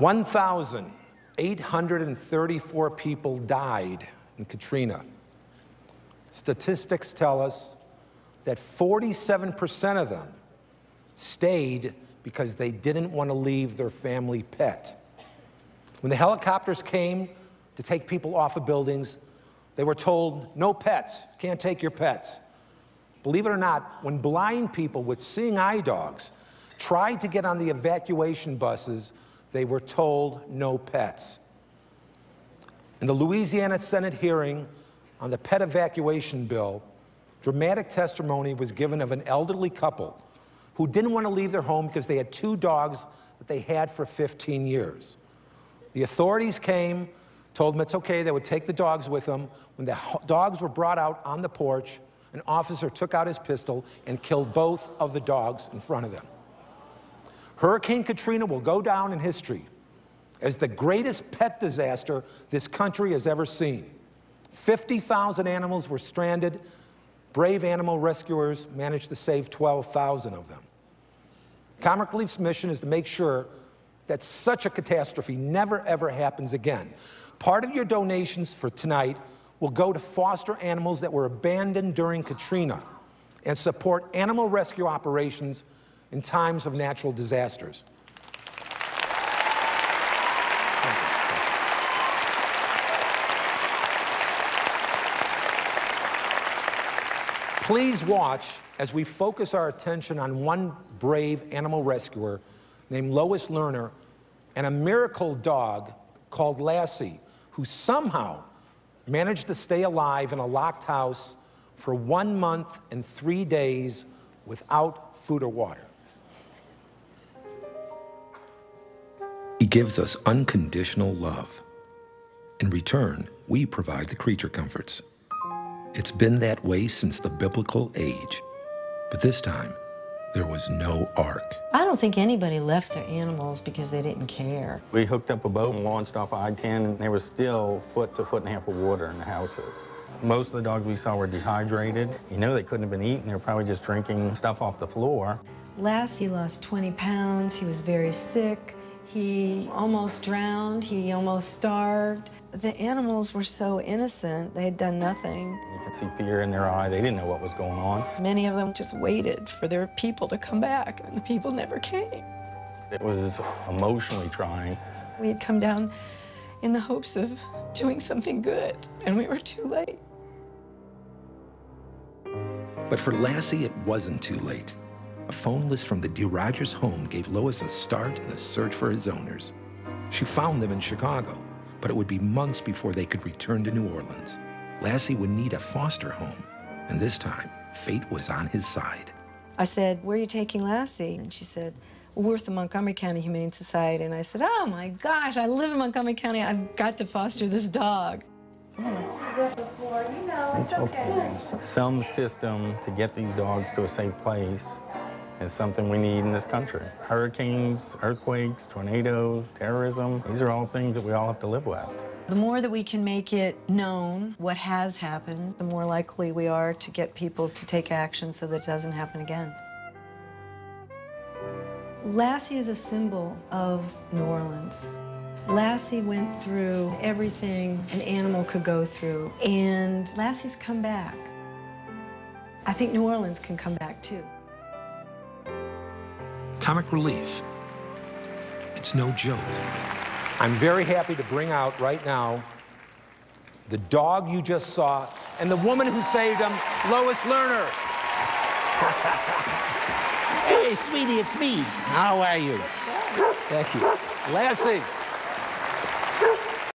1,834 people died in Katrina. Statistics tell us that 47% of them stayed because they didn't want to leave their family pet. When the helicopters came to take people off of buildings, they were told, no pets, can't take your pets. Believe it or not, when blind people with seeing eye dogs tried to get on the evacuation buses, they were told no pets. In the Louisiana Senate hearing on the pet evacuation bill, dramatic testimony was given of an elderly couple who didn't want to leave their home because they had 2 dogs that they had for 15 years. The authorities came, told them it's okay, they would take the dogs with them. When the dogs were brought out on the porch, an officer took out his pistol and killed both of the dogs in front of them. Hurricane Katrina will go down in history as the greatest pet disaster this country has ever seen. 50,000 animals were stranded. Brave animal rescuers managed to save 12,000 of them. Comic Relief's mission is to make sure that such a catastrophe never, ever happens again. Part of your donations for tonight will go to foster animals that were abandoned during Katrina and support animal rescue operations in times of natural disasters. Please watch as we focus our attention on one brave animal rescuer named Lois Lerner and a miracle dog called Lassie, who somehow managed to stay alive in a locked house for 1 month and 3 days without food or water. He gives us unconditional love. In return, we provide the creature comforts. It's been that way since the biblical age. But this time, there was no ark. I don't think anybody left their animals because they didn't care. We hooked up a boat and launched off I-10, and there was still foot to foot and a half of water in the houses. Most of the dogs we saw were dehydrated. You know they couldn't have been eaten. They were probably just drinking stuff off the floor. Lassie lost 20 pounds. He was very sick. He almost drowned. He almost starved. The animals were so innocent. They had done nothing. You could see fear in their eye. They didn't know what was going on. Many of them just waited for their people to come back, and the people never came. It was emotionally trying. We had come down in the hopes of doing something good, and we were too late. But for Lassie, it wasn't too late. A phone list from the De Rogers home gave Lois a start in the search for his owners. She found them in Chicago, but it would be months before they could return to New Orleans. Lassie would need a foster home, and this time, fate was on his side. I said, "Where are you taking Lassie?" And she said, "We're with the Montgomery County Humane Society." And I said, "Oh my gosh, I live in Montgomery County. I've got to foster this dog." It's okay. Some system to get these dogs to a safe place is something we need in this country. Hurricanes, earthquakes, tornadoes, terrorism, these are all things that we all have to live with. The more that we can make it known what has happened, the more likely we are to get people to take action so that it doesn't happen again. Lassie is a symbol of New Orleans. Lassie went through everything an animal could go through, and Lassie's come back. I think New Orleans can come back too. Comic Relief. It's no joke. I'm very happy to bring out right now the dog you just saw and the woman who saved him, Lois Lerner. Hey, sweetie, it's me. How are you? Thank you. Lassie.